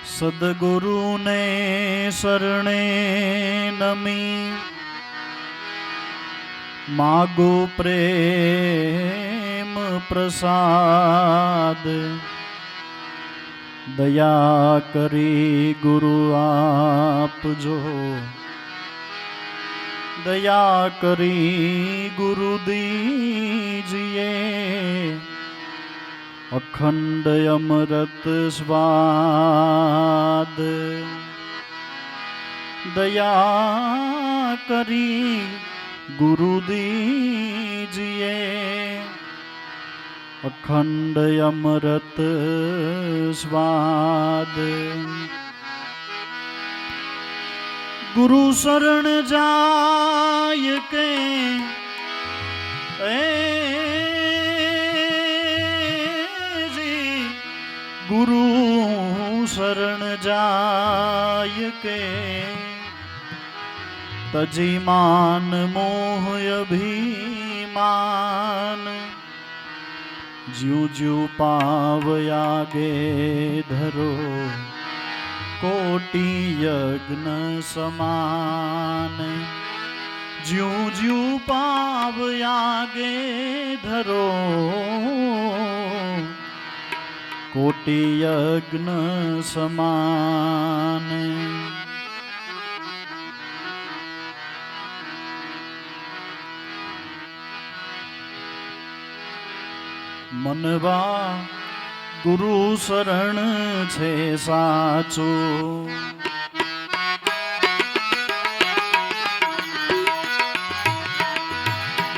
સદગુરુને શરણે નમી માગો પ્રેમ પ્રસાદ. દયા કરી ગુરુ આપજો, દયા કરી ગુરુ દીજીએ. અખંડ અમૃત સ્વાદ. દયા કરી ગુરુ દીજીએ. અખંડ અમૃત સ્વાદ. ગુરુ શરણ જાય કે ગુરુ શરણ જાય કે તજી માન મોહ અભિમાન. જ્યું જ્યું પાવયાગે ધરો કોટી યજ્ઞ સમાન. જ્યું જ્યું પાવયાગે ધરો કોટી યજ્ઞ સમાન. મનવા ગુરુ શરણ છે સાચું.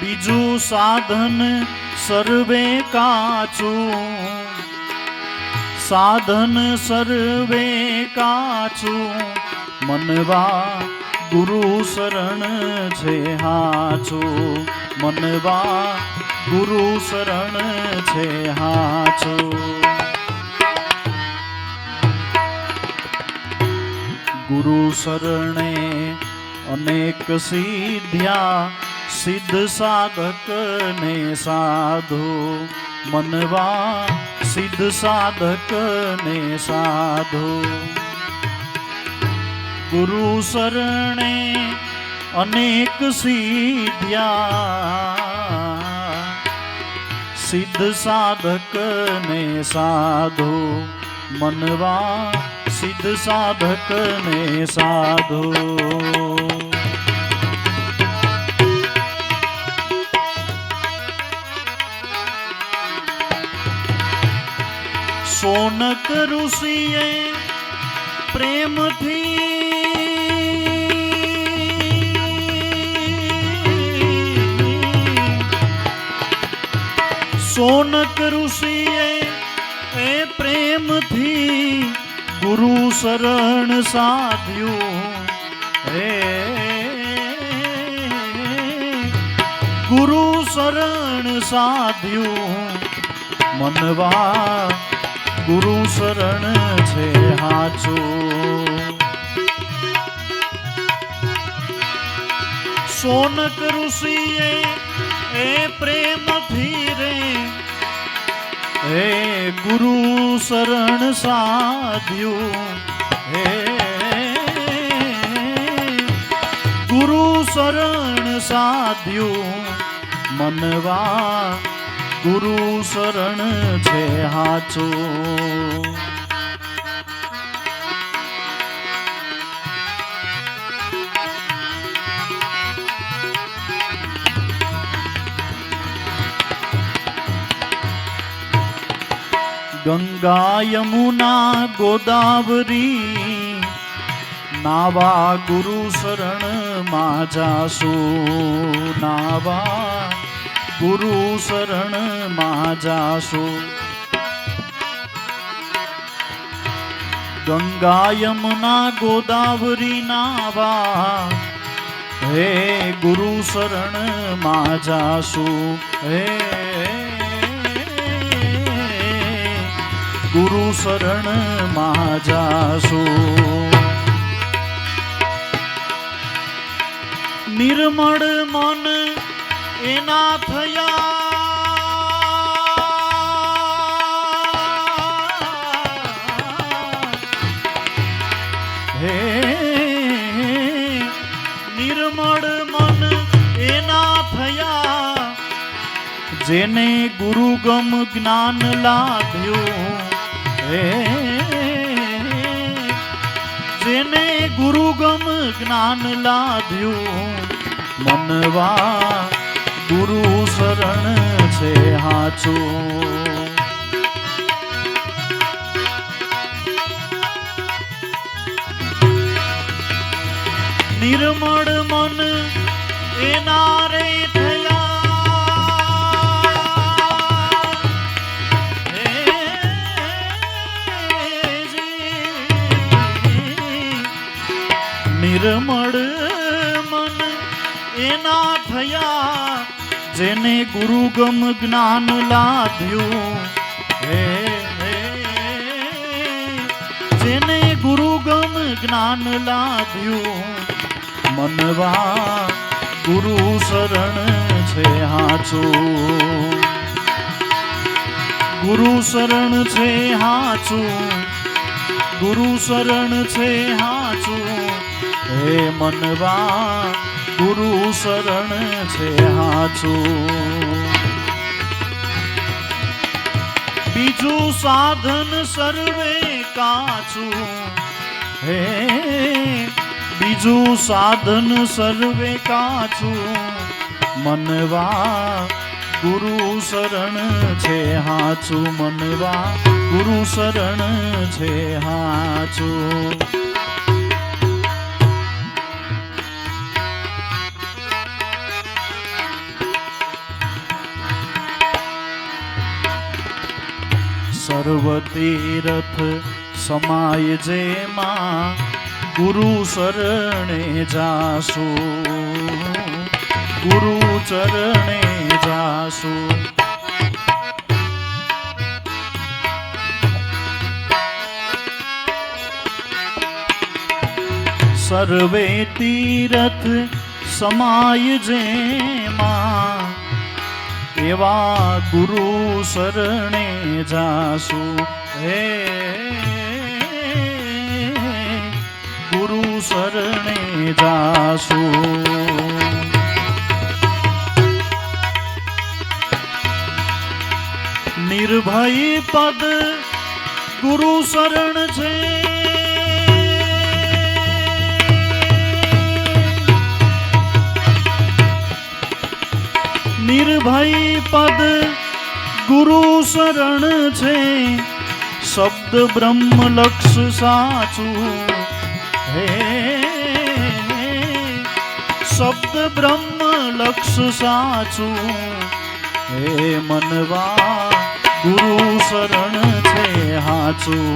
બીજું સાધન સર્વે કાચું. સાધન સર્વે કાચું. મનવા ગુરુ શરણ છે હાચું. મનવા ગુરુ શરણ છે હાચું. ગુરુ શરણે અનેક સિદ્ધ્યા. સિદ્ધ સાધક ને સાધુ. મનવા સિદ્ધ સાધક ને સાધુ. ગુરુ શરણે અનેક સિદ્ધ્યા. સિદ્ધ સાધક ને સાધુ. મનવા સિદ્ધ સાધક ને સાધુ. સોનક ઋષિએ પ્રેમથી સોનક ઋષિએ એ પ્રેમથી ગુરુ શરણ સાધ્યું. હે ગુરુ શરણ સાધ્યું. મનવા ગુરુ શરણ છે હાચું. સોનક ઋષિએ એ પ્રેમથી રે હે ગુરુ શરણ સાધ્યું. હે ગુરુ શરણ સાધ્યું. મનવા ગુરુ શરણ છે હાચું. ગંગા યમુના ગોદાવરી નાવા ગુરુ શરણ માં જાશું. નાવા ગુરુ શરણ માં જાશું. ગંગા યમુના ગોદાવરી નાવા હે ગુરુ શરણ માં જાશું. હે ગુરુ શરણ માં જાશું. નિર્મળ મન એના થયા. હે નિર્મળ મન એના થયા જેને ગુરુગમ જ્ઞાન લાધ્યું. હે જેને ગુરુગમ જ્ઞાન લાધ્યું મનવા ગુરુ શરણ છે હાચું. નિર્મળ મન એના રે નિર્મળ મન એના થયા જેને ગુરુગમ જ્ઞાન લાધ્યું. હે જેને ગુરુગમ જ્ઞાન લાધ્યું મનવા ગુરુ શરણ છે હાચું. ગુરુ શરણ છે હાચું, ગુરુ શરણ છે હાચું. હે મનવા ગુરુ શરણ છે હાચું. બીજું સાધન સર્વે કાચું. હે બીજું સાધન સર્વે કાચું મનવા ગુરુ શરણ છે હાચું. મનવા ગુરુ શરણ છે હાચું. સર્વ તીર્થ સમાય જેમાં ગુરુ શરણે જાસુ. ગુરુ ચરણે જાસુ. સર્વે તીર્થ સમાય જેમાં એવા ગુરુ શરણે જાસુ. હે ગુરુ શરણે જાસુ. નિર્ભય પદ ગુરુ શરણ છે. નિર્ભય પદ ગુરુ શરણ છે. શબ્દ બ્રહ્મ લક્ષ સાચું. હે શબ્દ બ્રહ્મ લક્ષ સાચું. હે મનવા ગુરુ શરણ છે હાચું.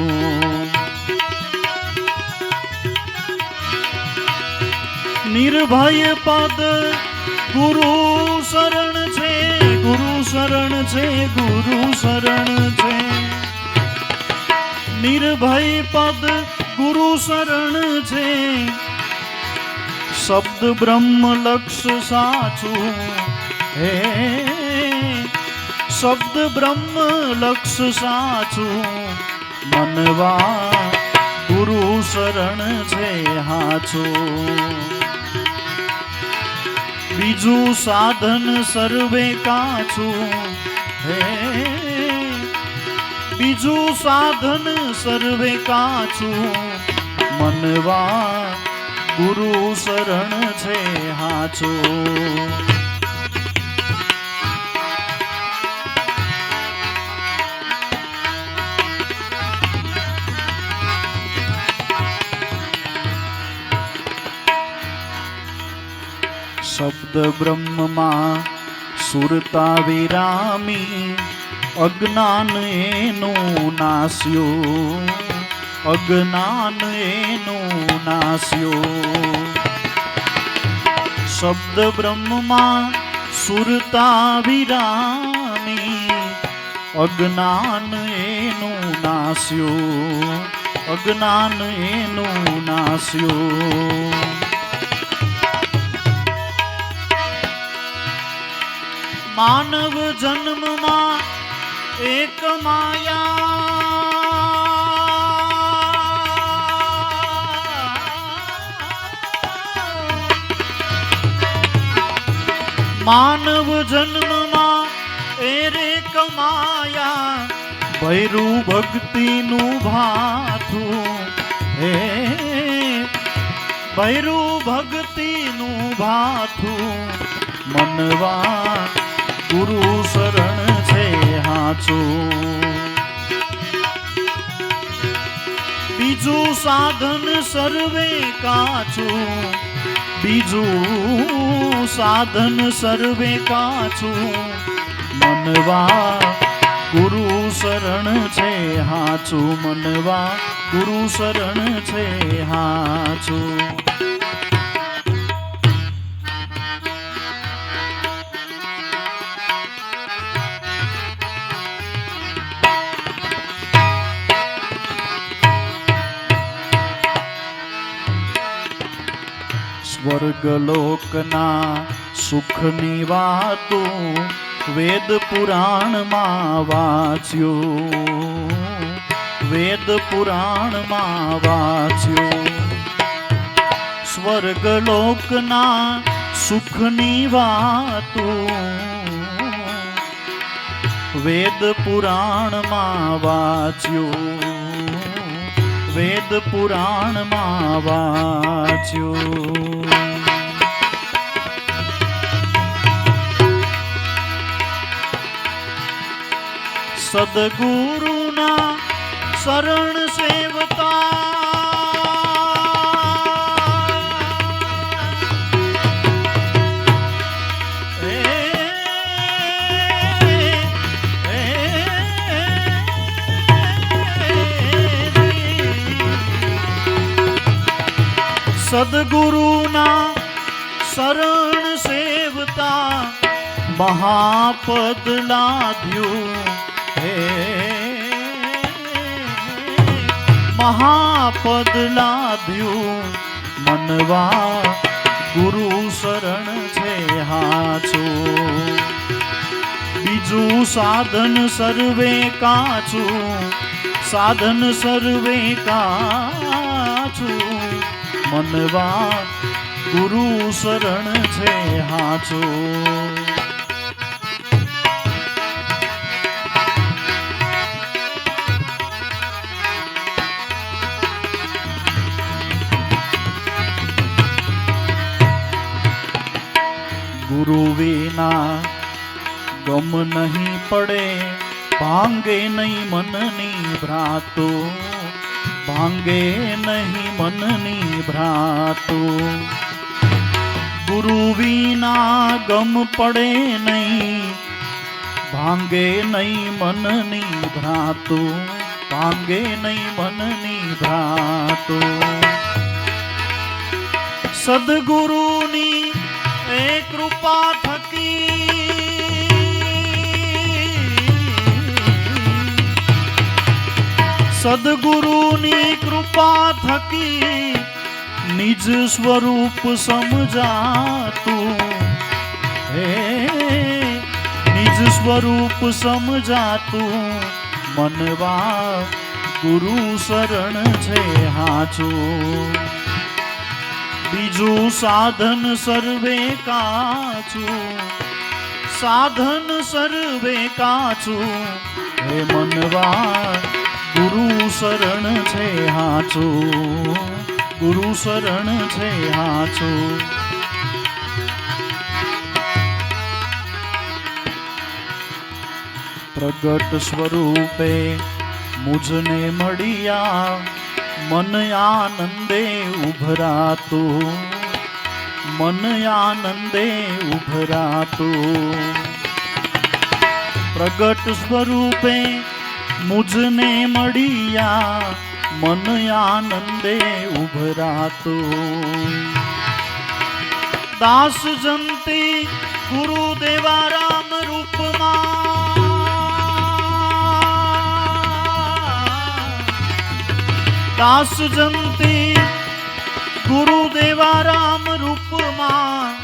નિર્ભય પદ ગુરુ શરણ છે. ગુરુ શરણ છે. ગુરુ શરણ છે. નિર્ભય પદ ગુરુ શરણ છે. શબ્દ બ્રહ્મ લક્ષ સાચું. હે શબ્દ બ્રહ્મ લક્ષ સાચું મનવા ગુરુ શરણ છે હાચું. બીજું સાધન સર્વે કાચું. હે બીજું સાધન સર્વે કાચું મનવા ગુરુ શરણ છે હાચું. શબ્દ બ્રહ્મમાં સુરતા વિરામી અજ્ઞાન એનું નાસ્યું. અજ્ઞાન એનું નાસ્યું. શબ્દ બ્રહ્મમાં સુરતા વિરામી અજ્ઞાન એનું નાસ્યું. અજ્ઞાન એનું નાસ્યું. માનવ જન્મમાં એક માયા માનવ જન્મમાં એ રે કમાયા ભૈરું ભક્તિનું ભાથું હે ભૈરું ભક્તિનું ભાથું મનવા ગુરુ શરણ છે હાચું બીજું સાધન સર્વે કાચું બીજું સાધન સર્વે કાચું મનવા ગુરુ શરણ છે હાચું મનવા ગુરુ શરણ છે હાચું સ્વર્ગલોકના સુખની વાતો વેદ પુરાણમાં વાંચ્યું વેદ પુરાણમાં વાંચ્યું સ્વર્ગલોકના સુખની વાતો વેદ પુરાણમાં વાંચ્યું વેદ પુરાણમાં વાંચ્યું સદગુરુના શરણ સેવતા સદગુરુના શરણ સેવતા મહાપદ લાદ્યું મહાપદ લાદ્યું મનવા ગુરુ શરણ છે હાચું બીજું સાધન સર્વે કાચું સાધન સર્વે કાચું મનવા ગુરુ શરણ છે હાચું ગુરુ વિના ગમ નહીં પડે ભાંગે નહીં મનની ભ્રાતો ભાંગે નહીં મનની ભ્રાતો ગુરુ વિના ગમ પડે નહીં ભાંગે નહીં મનની ભ્રાતો ભાંગે નહીં મનની ભ્રાતો સદગુરુની એ કૃપા થકી સદગુરુની કૃપા થકી નિજ સ્વરૂપ સમજાતું હે નિજ સ્વરૂપ સમજાતું મનવા ગુરુ શરણ છે હાચું બીજું સાધન સર્વે કાચું સાધન સર્વે કાચું હે મનવા ગુરુ શરણ છે હાચું ગુરુ શરણ છે હાચું પ્રગટ સ્વરૂપે મુજને મળ્યા મન આનંદે ઉભરાતું મન આનંદે ઉભરાતું પ્રગટ સ્વરૂપે મુજને મળ્યા મન આનંદે ઉભરાતું દાસ જંતી ગુરુદેવા રામ રૂપમાં દાસ જંતી ગુરુદેવા રામ રૂપમાં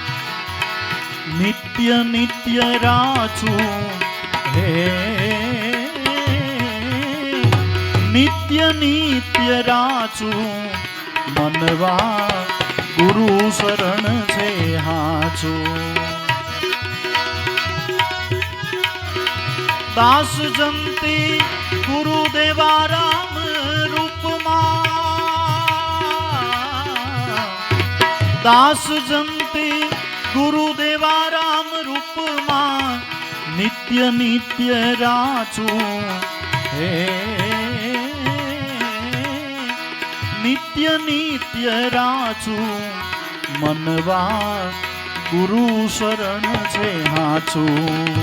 નિત્ય નિત્ય રાચું હે નિત્ય નિત્ય રાચું મનવા ગુરુ શરણ છે હાચું દાસ જંતી ગુરુદેવા રામ રૂપમાં, દાસ જંતી ગુરુદેવા રામ રૂપમાં, નિત્ય નિત્ય રાચું હે, નિત્ય નિત્ય રાચું, મનવા ગુરુ શરણ છે હાચું,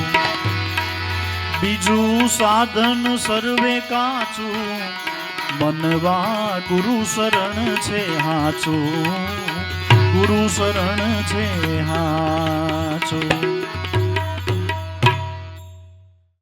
બીજું સાધન સર્વે કાચું, મનવા ગુરુ શરણ છે હાચું, ગુરુ શરણ છે હાચું.